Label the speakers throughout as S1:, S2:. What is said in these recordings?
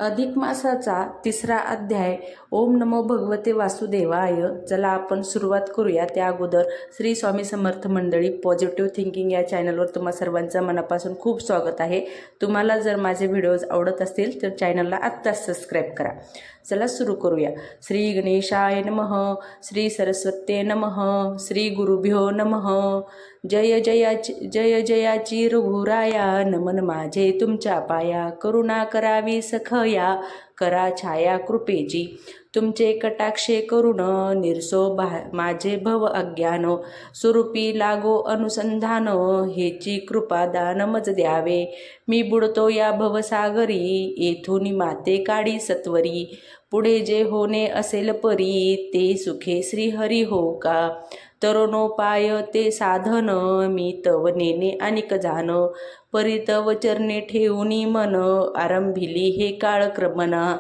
S1: अधिक मासाचा तिसरा अध्याय. ओम नमो भगवते वासुदेवाय. चला आपण सुरुवात करूया. त्या अगोदर श्री स्वामी समर्थ मंडळी पॉझिटिव्ह थिंकिंग या चॅनलवर तुम्हा सर्वांचं मनापासून खूप स्वागत आहे. तुम्हाला जर माझे व्हिडिओज आवडत असतील तर चॅनलला आत्ताच सबस्क्राईब करा. चला सुरू करूया. श्री गणेशाय नमः. श्री सरस्वते नमः. श्री गुरुभ्यो नमः. जय जयाची रघुराया. नमन माझे तुमच्या पाया. करुणा करावी सखया. करा छाया कृपेची. तुमचे कटाक्षे करुण. निरसो माझे भव अज्ञान. स्वरूपी लागो अनुसंधान. हेची कृपा दान मज द्यावे. मी बुडतो या भवसागरी. येथून माते काढी सत्वरी. पुढे जे होणे असेल परी. ते सुखे श्रीहरी हो का. तरुणोपाय ते साधन. मी तव नेने अनिक जान. परी तव चरणे ठेवूनी मन. आरंभिली हे काळक्रमना.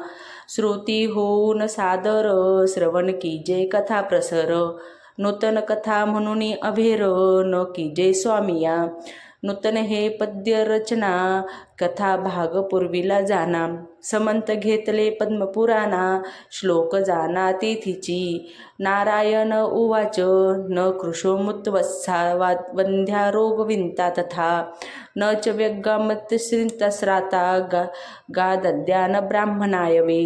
S1: श्रोती होऊन सादर. श्रवण कीजे कथा प्रसर. नूतन कथा म्हणून अभेर. न कीजे स्वामिया. नूतन हे पद्य रचना. कथा भाग पूर्वीला जाना. समंत घेतले पद्मपुराणा. श्लोक जाना तेथीची. नारायण उवाच. न कृशोमुत्वत्सा वंध्या रोग विंता तथा. न च व्यग्गामत्स्राता गादद्यान ब्राह्मणाय वे.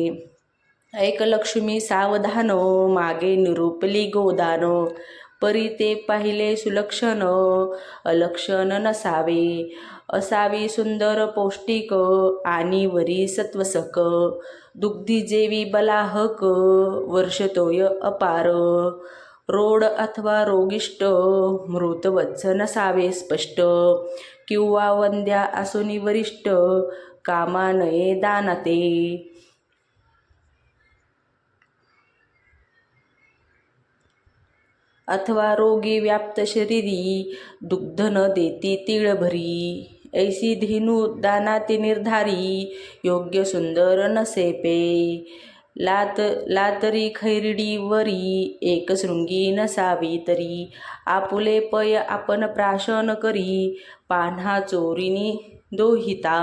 S1: ऐक लक्ष्मी सावधान. मागे निरूपली गोदान. परी ते पाहिले सुलक्षण. अलक्षण नसावे. असावी सुंदर पौष्टिक. आणि वरी सत्वसक. दुग्धी जेवी बलाहक. वर्षतोय अपार. रोड अथवा रोगिष्ट. मृतवत्स नसावे स्पष्ट. किंवा वंद्या असुनी वरिष्ठ. कामा नये दानते. अथवा रोगी व्याप्त शरीरी. दुग्ध न देती तिळभरी. ऐसी धेनू दानाते निर्धारी. योग्य सुंदर नसे पे. लातरी खैरडी वरी. एक शृंगी नसावी तरी. आपुले पय आपण प्राशन करी. पान्हा चोरीनी दोहिता.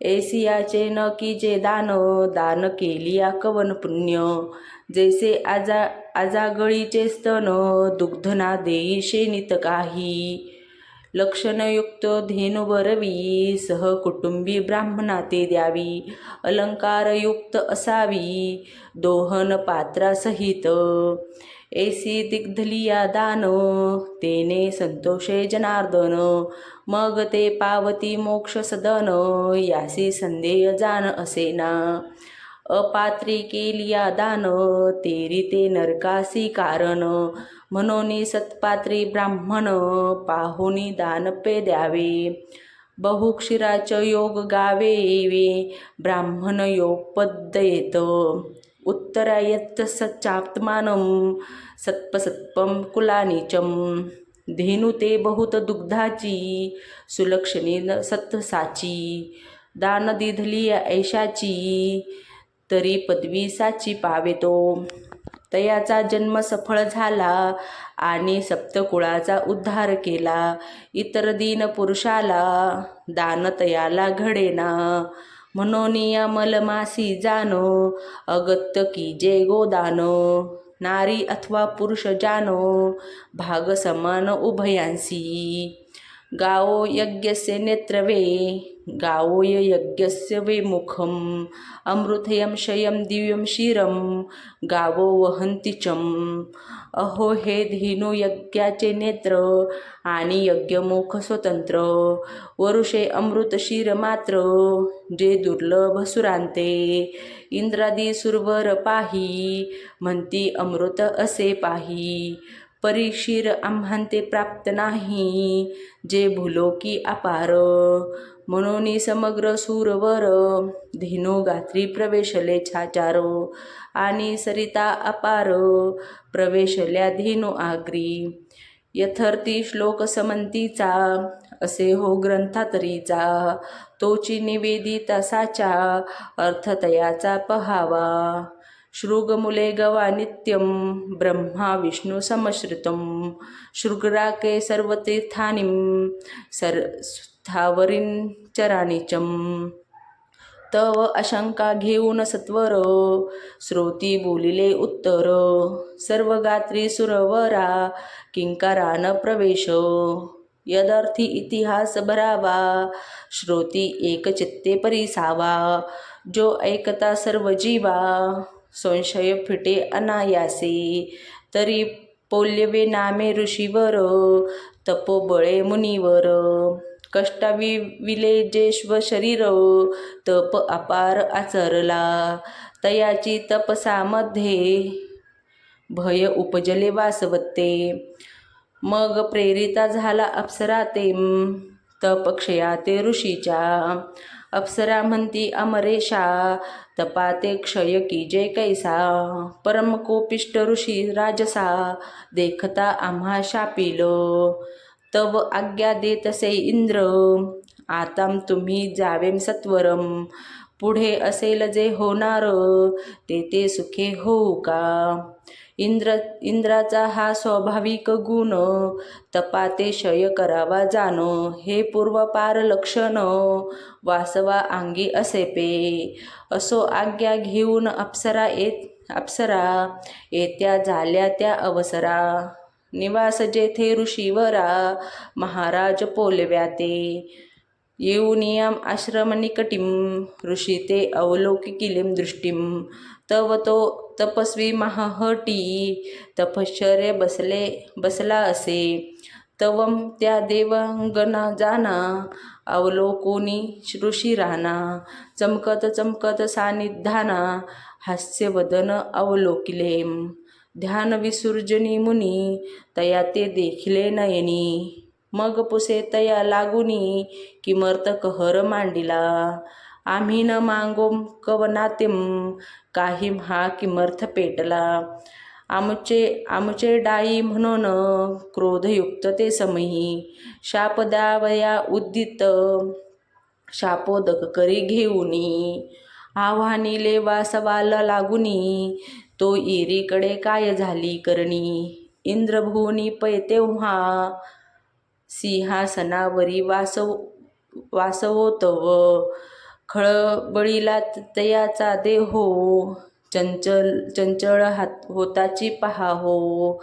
S1: ऐसियाचे न कीजे दान. दान केलिया कवन पुण्य. जैसे आजागळीचे स्तन. दुग्ध ना देई शेनित काही. लक्षणयुक्त धेनू बरवी. सहकुटुंबी ब्राह्मणा ते द्यावी. अलंकारयुक्त असावी. दोहन पात्रासहित. ऐसी दिग्धलिया दान. तेने संतोषे जनार्दन. मग ते पावती मोक्ष सदन. यासी संदेह जान असेना. अपात्री केलिया दान. तेरी ते नरकासी कारण. म्हणून सत्पात्री ब्राह्मण. पाहुनी दान पे द्यावे. बहुक्षीराच योग गावे. ब्राह्मण योपद्येत. उत्तरायत्त सच्चात्मानं. सत्पसत्पं कुलानीचम. धेनू ते बहुत दुग्धाची. सुलक्षणी सत्साची. दान दिधली ऐशाची. तरी पदवी साची पावेतो. तयाचा जन्म सफळ झाला. आणि सप्तकुळाचा उद्धार केला. इतर दीन पुरुषाला. दान तयाला घडेना. म्हणून मलमासी जानो. अगत्य कीजे गोदान. नारी अथवा पुरुष जानो. भाग समान उभयांसी. गावो यज्ञस्य नेत्रवे. गावोय यज्ञस्य वे मुखम. अमृतयं शयं दिव्यं क्षीरं. गावो वहन्ति चम. अहो हे धेनू यज्ञाचे नेत्र. आणि यज्ञमुख स्वतंत्र. वरुषे अमृत क्षीर मात्र. जे दुर्लभ सुरांते. इंद्रादी सुरवर पाही. म्हणती अमृत असे पाही. परीक्षीर आम्हांते प्राप्त नाही. जे भूलोकी अपार. म्हणून समग्र सूरवर. धेनू गात्री प्रवेशले छाचार. आणि सरिता अपार. प्रवेशल्या धेनू आग्री. यथार्थी श्लोक समंतीचा. असे हो ग्रंथातरीचा. तोची निवेदिता साचा. अर्थतयाचा पहावा. शृगमुले गवा नित्यं. ब्रह्मा विष्णू समश्रितं. शृगराके सर्वतीर्थानीं. स्थावरीं चरानिचम. तव अशंका घेऊन सत्वर श्रोती बोलिले उत्तर सर्व गात्री सुरवरा किंकारान प्रवेश यदर्थी इतिहास भरावा श्रोती एकचित्ते परिसावा जो ऐकता सर्व जीवा संशय फिटे अनायासे तरी पोल्यवे नामे ऋषीवर तपोबळे मुनीवर कष्टावी विलेजेश्व शरीर तप अपार आचरला तयाची तपसामध्ये भय उपजले वासवत्ते मग प्रेरिता झाला अप्सरा ते तप क्षयाते ऋषीच्या अप्सरा म्हणती अमरेशा तपाते क्षय की जय कैसा परम कोपिष्ट ऋषी राजसा देखता आम्हा शापिल तव आज्ञा देतसे इंद्र आताम तुम्ही जावेम सत्वरम पुढे असेल जे होणार ते सुखे होऊ का इंद्राचा हा स्वाभाविक गुण तपाते क्षय करावा जानो हे पूर्वपार लक्षण वासवा अंगी असे पे असो आज्ञा घेऊन अप्सरा येत्या झाल्या त्या अवसरा निवास जेथे ऋषीवरा महाराज पोलव्या ते येऊनियम आश्रम निकटिम ऋषी ते अवलोकिकिलीम दृष्टीम तव तो तपस्वी महाहटी तपश्चर्य बसला असे तवम त्या देवांगना जाना अवलोकोनी ऋषी राहना चमकत सानिधाना हास्यवदन अवलोकिले ध्यान विसर्जनी मुनी तया ते देखिले नयनी मग पुसे तया लागुनी किमर्थ कहर मांडिला आम्ही न मागो कवनातिम काही हा किमर्थ पेटला आमचे डाई म्हणून क्रोधयुक्त ते समयी शापदावया उद्दित शापोदक करी घेऊनी आव्हानिले वासवाला लागुनी तो इरीकडे काय झाली करणी इंद्रभुवनी पै तेव्हा सिंहासनावरी वासवोतव खळबळीला तयाचा देहो चंचळ होताची पहा हो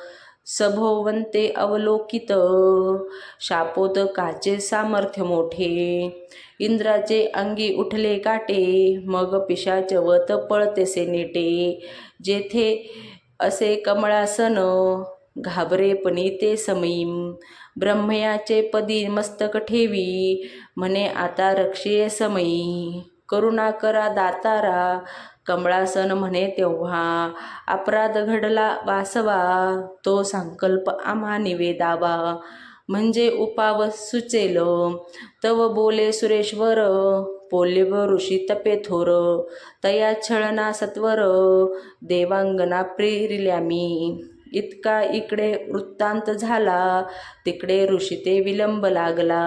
S1: सभोवंते अवलोकित शापोदकाचे सामर्थ्य मोठे इंद्राचे अंगी उठले काटे मग पिशाचवत पळतेसे नेटे जेथे असे कमळासन घाबरेपणी ते समीम ब्रह्मयाचे पदी मस्तक ठेवी म्हणे आता रक्षे समयी करुणा करा दातारा कमळासन म्हणे तेव्हा अपराध घडला वासवा तो संकल्प आम्हा निवेदावा म्हणजे उपाव सुचेल तव बोले सुरेश्वर पोल्यव ऋषी तपे थोर तया छळना सत्वर देवांगना प्रेरिल्या मी इतका इकडे वृत्तांत झाला तिकडे ऋषी ते विलंब लागला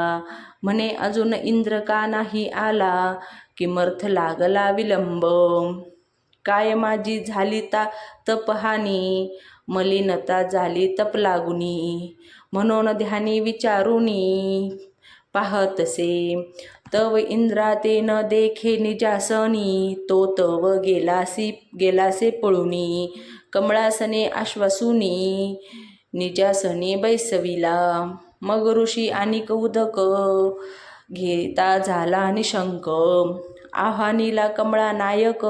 S1: म्हणे अजून इंद्र का नाही आला किमर्थ लागला विलंब काय माझी झाली तपहानी मलिनता झाली तप लागुनी म्हणून ध्यानी विचारुनी पाहतसे तव इंद्रा ते न देखे निजासनी तो तव गेलासे पळुनी कमळासने आश्वासुनी निजासने बैसविला मग ऋषी आणि उदक घेता झाला निशंक आव्हानीला कमळा नायक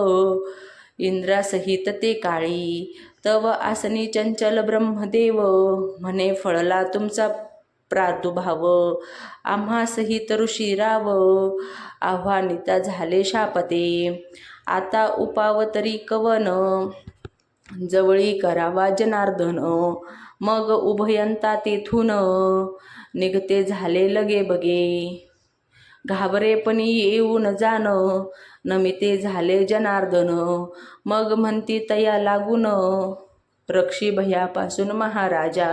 S1: इंद्रासहित ते काळी तव आसनी चंचल ब्रह्मदेव म्हणे फळला तुमचा प्रादुर्भाव आम्हा सहित ऋषी राव आव्हानिता झाले शापते आता उपाव तरी कवन जवळी करावा जनार्दन मग उभयंता तेथून निघते झाले लगे बगे घाबरेपणी येऊन जाण नमिते झाले जनार्दन मग म्हणती तया लागून रक्षी भयापासून महाराजा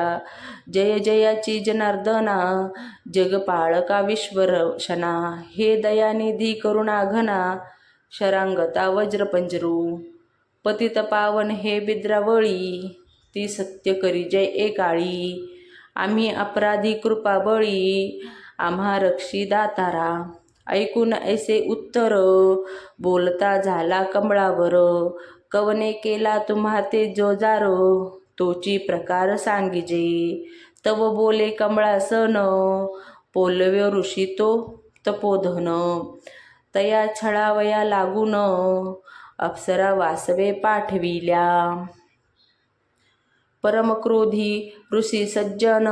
S1: जय जयाची जनार्दना जगपाळका विश्वरशना हे दयानिधी करुणा घना शरांगता वज्रपंजरू पतित पावन हे बिद्रावळी ती सत्य करी जय एकाळी आम्ही अपराधी कृपाबळी आम्हा रक्षी दातारा ऐकून ऐसे उत्तर बोलता झाला कमळावर. कवने केला तुम्हा ते जोजार तोची प्रकार सांगिजे. तव बोले कमळासन पोलव्य ऋषी तो तपोधन. तया छळावया लागून अप्सरा वासवे पाठविल्या. परमक्रोधी ऋषी सज्जन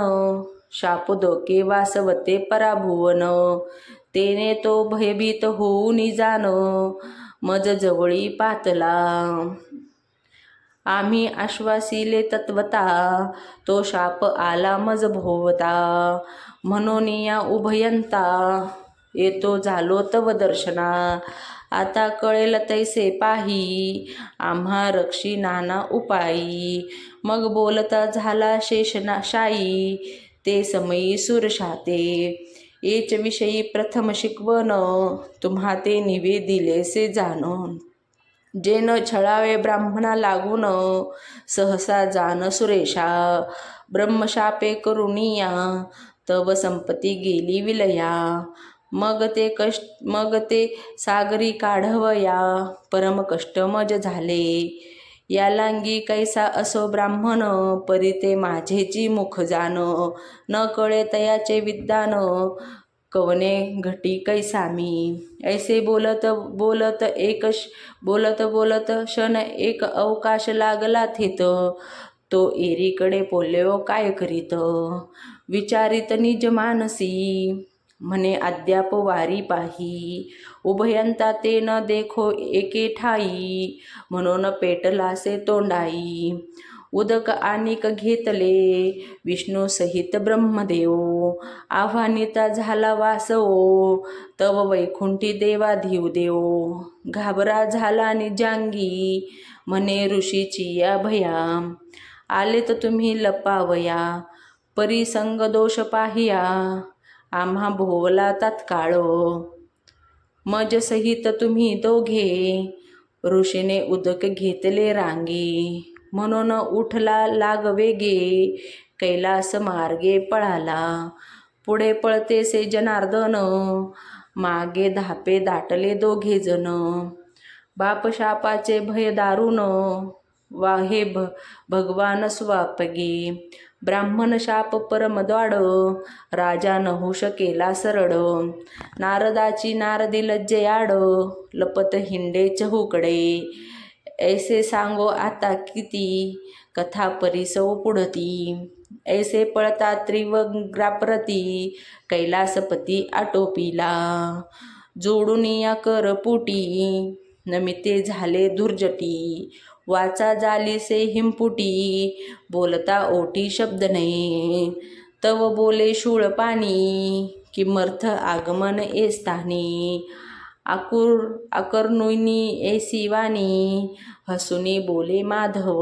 S1: शापदोके वासवते पराभुवन. तेने तो भयभीत होऊन जान मज जवळी पातला. आम्ही आश्वासिले तत्वता तो शाप आला मज भोवता. म्हणून या उभयंता येतो झालो तव दर्शना. आता कळेल तैसे पाही आम्हा रक्षी नाना उपायी. मग बोलता झाला शेषशायी ते समयी सुरशाते. एच विषयी प्रथम शिकवण तुम्हा ते निवेदिलेसे जाण. जे न छळावे ब्राह्मणा लागून सहसा जान सुरेशा. ब्रह्मशापे करुणिया तव संपत्ती गेली विलया. मग ते सागरी काढवया परम कष्ट मज झाले. या लांगी कैसा असो ब्राह्मण परी ते माझेची मुख जाण. न कळे तयाचे विद्वान कवने घटी कैसामी. ऐसे बोलत बोलत क्षण एक अवकाश लागला थित. तो एरीकडे पोल्यो काय करीत. विचारित निज मानसी म्हणे अद्याप वारी पाही. उभयंता ते न देखो एके ठाई म्हणून पेटलासे तोंडाई. उदक आनिक घेतले विष्णू सहित ब्रह्मदेव. आव्हानिता झाला वासवो तव वैकुंठी देवाधिव देव. घाबरा झाला निजांगी म्हणे ऋषीची या भया. आले तर तुम्ही लपावया परिसंग दोष पाहिया. आम्हा भोवला तात्काळ मज सहित तुम्ही दोघे. ऋषीने उदक घेतले रांगे म्हणून उठला लागवेगे. कैलास मार्गे पळाला पुढे पळतेसे जनार्दन. मागे धापे दाटले दोघे जण. बाप शापाचे भय दारुण वाहे भगवान स्वापगे. ब्राह्मण शाप परमद्वाड राजा नहुष केला सरळ. नारदाची नारदी लज्जयाड लपत हिंडे चहूकडे. ऐसे सांगो आता किती कथा परिसव पुढती. ऐसे पळता त्रिवग्राप्रती कैलासपती आटोपिला. जोडून या करपुटी नमिते झाले दुर्जटी. वाचा जालीसे हिमपुटी बोलता ओटी शब्द नाही. तव बोले शूळ पाणी किमर्थ आगमन ए स्थानी. आकर्णुनी ऐसी वाणी हसुनी बोले माधव.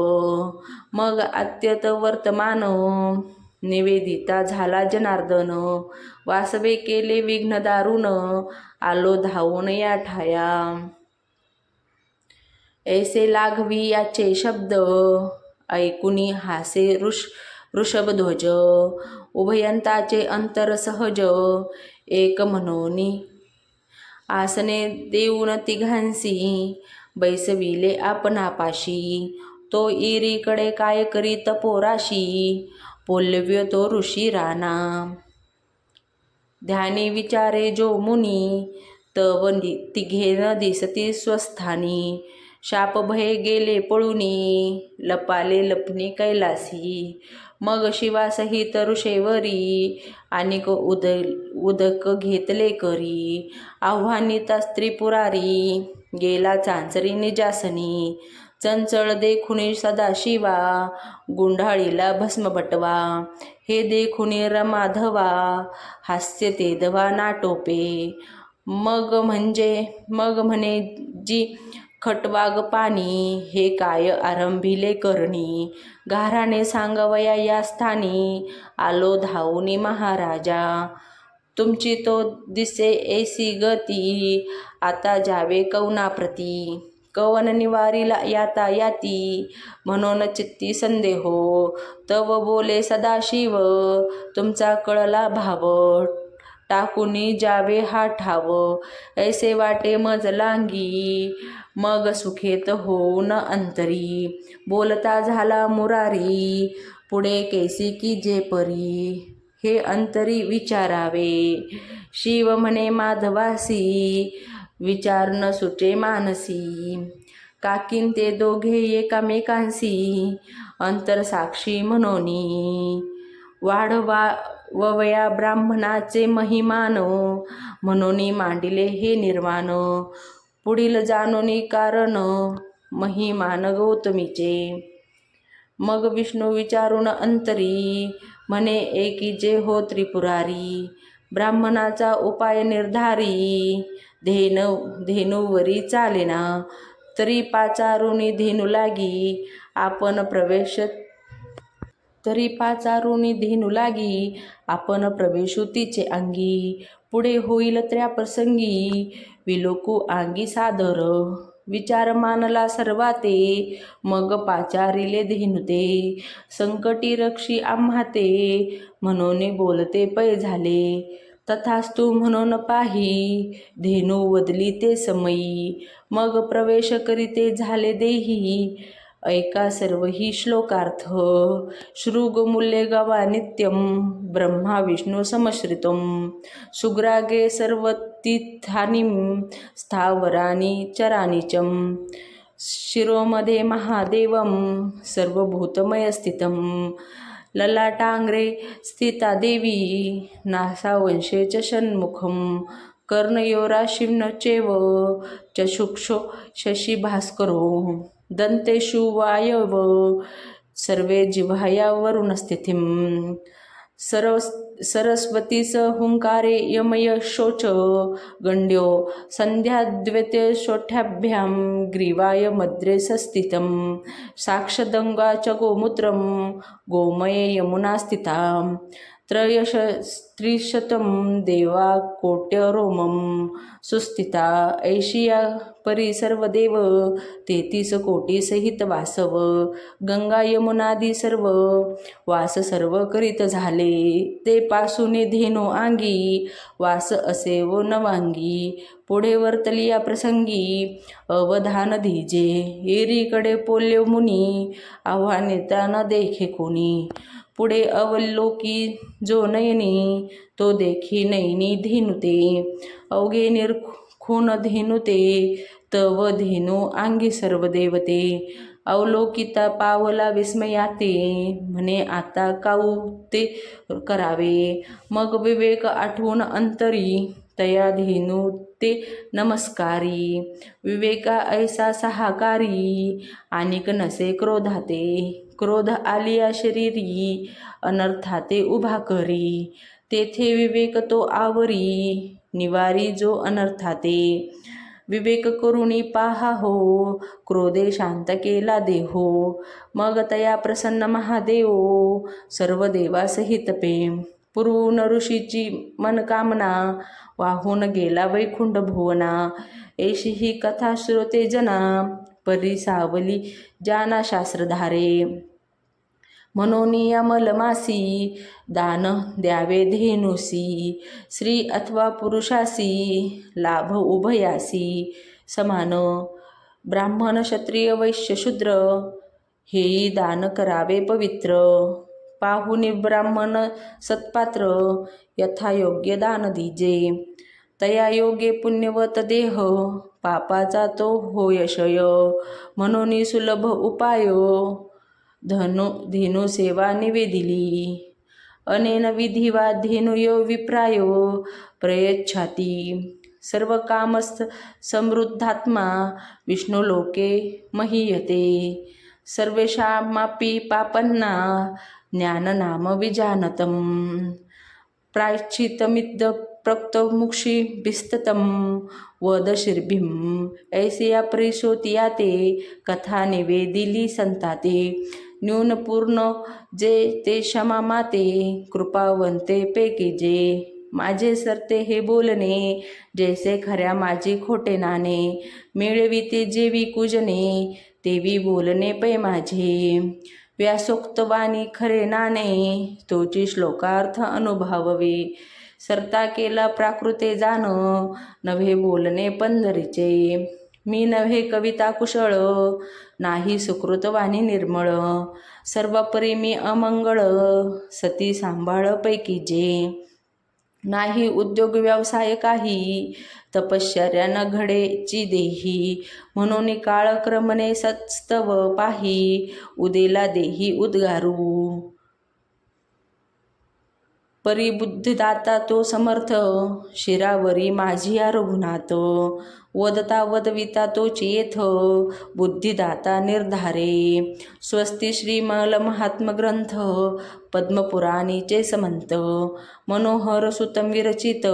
S1: मग अत्यंत वर्तमान निवेदिता झाला जनार्दन. वासवे केले विघ्न दारुण आलो धावून या ठाया. ऐसे लागवी याचे शब्द ऐकुनी हासे ऋषभध्वज. उभयंताचे अंतर सहज एक म्हणोनी. आसने देऊन तिघांसी बैसविले आपणापाशी. तो इरीकडे काय करीत पोराशी पोलव्य तो ऋषी राणा. ध्यानी विचारे जो मुनी तव तिघेन दिसती स्वस्थानी. शाप भये गेले पळुनी लपाले लपणी कैलासी. मग शिवासहित ऋषेवरी अनिक उदक घेतले करी. आव्हानिता स्त्री पुरारी गेला चांचरी निजासनी. चंचळ देखुनी सदाशिवा गुंडाळीला भस्म बटवा. हे देखुनी रमाधवा हास्य तेधवा नाटोपे. मग म्हणे जी खटवाग पाणी हे काय आरंभिले करणी. घाराने सांगवया या स्थानी आलो धावूनी महाराजा. तुमची तो दिसे ऐसी गती आता जावे कवनाप्रती. कवन निवारीला याता याती म्हणून चित्ती संदेहो. तव बोले सदाशिव तुमचा कळला भाव. टाकुनी जावे हा ठाव, ऐसे वाटे मज लांगी, मग सुखेत होऊन अंतरी, बोलता झाला मुरारी, पुढे कैसी की जे परी, हे अंतरी विचारावे, शिव म्हणे माधवासी, विचार न सुटे मानसी, काकीन ते दोघे एकामेकांसी, अंतरसाक्षी म्हणोनी, वाढवा ववया ब्राह्मणाचे महिमान, म्हणून मांडिले हे निर्वाण, पुढील जाणोनी कारण, महिमान गौतमीचे, मग विष्णू विचारून अंतरी, म्हणे एकी जे हो त्रिपुरारी, ब्राह्मणाचा उपाय निर्धारी, धेनुवरी चालेना, तरी पाचारुणी धेनू लागी, आपण प्रवेशू तिचे अंगी, पुढे होईल त्या प्रसंगी, विलोकू अंगी सादर, विचार मानला सर्वा ते, मग पाचारिले धेनू ते, संकटी रक्षी आम्हा ते, म्हणून बोलते पै झाले, तथास्तु म्हणून पाही, धेनू वदली ते समयी, मग प्रवेश करीते झाले देही, ऐका सर्व ही श्लोकार्थ, श्रुगमूल्ये गवा नित्यं, ब्रह्मा विष्णू समश्रितं, सुग्रागे सर्व तीर्थानि, स्थावरानि चरानि च, शिरोमध्ये महादेवं, सर्वभूतमय स्थितं, ललाटांग्रे स्थिता देवी, नासावंशे च षण्मुखं, कर्णयोराशिं चैव, चक्षुषो शशिभास्करो, दंतेषु वायव, सर्वे जिव्हाया वरुणस्थितिं, सरस्वतीस हुंकारे यमयशोच, गंड्यो संध्याद्वैतशोठ्याभ्यां, ग्रीवाय मद्रे सस्थितं, साक्षदंगा च गोमूत्रं, गोमये यमुना स्थिता, त्रिशतं देवा कोट्यरोमं, सुस्थिता, ऐशिया परी सर्वदेव, 33 कोटी सहित वासव, गंगा यमुनादी सर्व, वास सर्व करीत झाले, ते पासूने धेनू अंगी, वास असे व नवांगी, पुढे वर्तली या प्रसंगी, अवधान दीजे, एरीकडे पोल्यो मुनी, आव्हानेता न देखे कोणी, पुढे अवलोकी जो नयनी, तो देखी नयनी धेनू ते, अवघे निर्खून धेनू ते, तव धेनू अंगी सर्व देवते, अवलोकिता पावला विस्मयाते, म्हणे आता काऊ ते करावे, मग विवेक आठवून अंतरी, तया धेनू ते नमस्कारी, विवेका ऐसा सहाकारी, अनिक नसे क्रोधाते, क्रोध आलिया शरीरी, अनर्थाते उभा करी, तेथे विवेक तो आवरी, निवारी जो अनर्थाते, विवेक करुणी पाहा हो, क्रोधे शांत केला देहो, मग तया प्रसन्न महादेव, सर्व देवासहित प्रेम, पुरवून ऋषीची मनकामना, वाहून गेला वैकुंठ भुवना, ऐशी ही कथा श्रोते जना, परी सावली जाना शास्त्रधारे, म्हणून यमलमासी, दान द्यावे धेनूसी, स्त्री अथवा पुरुषासी, लाभ उभयासी समान, ब्राह्मण क्षत्रिय वैश्य शूद्र, हेही दान करावे पवित्र, पाहुनी ब्राह्मण सत्पात्र, यथायोग्य दान दीजे, तया योगे पुण्यवत देह, पापाचा तो होय क्षय, म्हणून सुलभ उपाय, धेनू सेवा निवेदिली, अनेन विधिवा धेनुयो विप्रायो, प्रयच्छाती, सर्व कामस्थ समृद्धात्मा, विष्णुलोके महीयते, सर्वेषामपि पापन्ना, ज्ञाननाम विजानतं, प्रायश्चित्तमिद प्रक्तमुक्षी विस्ततं, वदशिर्भिं, ऐसिया परिशोतिया ते, कथा निवेदिली संताते, न्यूनपूर्ण जे ते क्षमा माते, कृपावंते पैकी जे, माझे सरते हे बोलणे, जैसे खऱ्या माझी खोटे नाणे, मिळविते जेवी कुजने, तेवी बोलणे पै माझे, व्यासोक्त वाणी खरे नाणे, तोची श्लोकार्थ अनुभवावे, सरता केला प्राकृते जाण, नव्हे बोलणे पंढरीचे. मी नव्हे कविता कुशळ, नाही सुकृतवाणी निर्मळ. सर्वपरी मी अमंगळ, सती सांभाळ पैकी जे. नाही उद्योग व्यवसाय काही, तपश्चर्या न घडेची देही. म्हणून काळक्रमणे सत्स्तव पाही, उदेला देही उद्गारू. परिबुद्धिदाता तो समर्थ, शिरावरी माझिया रघुनाथ. वदता वदविता तोची येथ, बुद्धिदाता निर्धारे. स्वस्ती श्रीमल महात्म ग्रंथ, पद्मपुराणीचे समंत. मनोहर सुतम विरचित,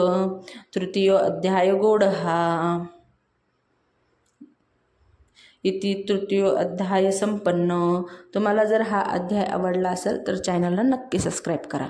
S1: तृतीय अध्याय गोड हा. इति तृतीय अध्याय संपन्न. तुम्हाला जर हा अध्याय आवडला असेल तर चॅनलला नक्की सबस्क्राईब करा.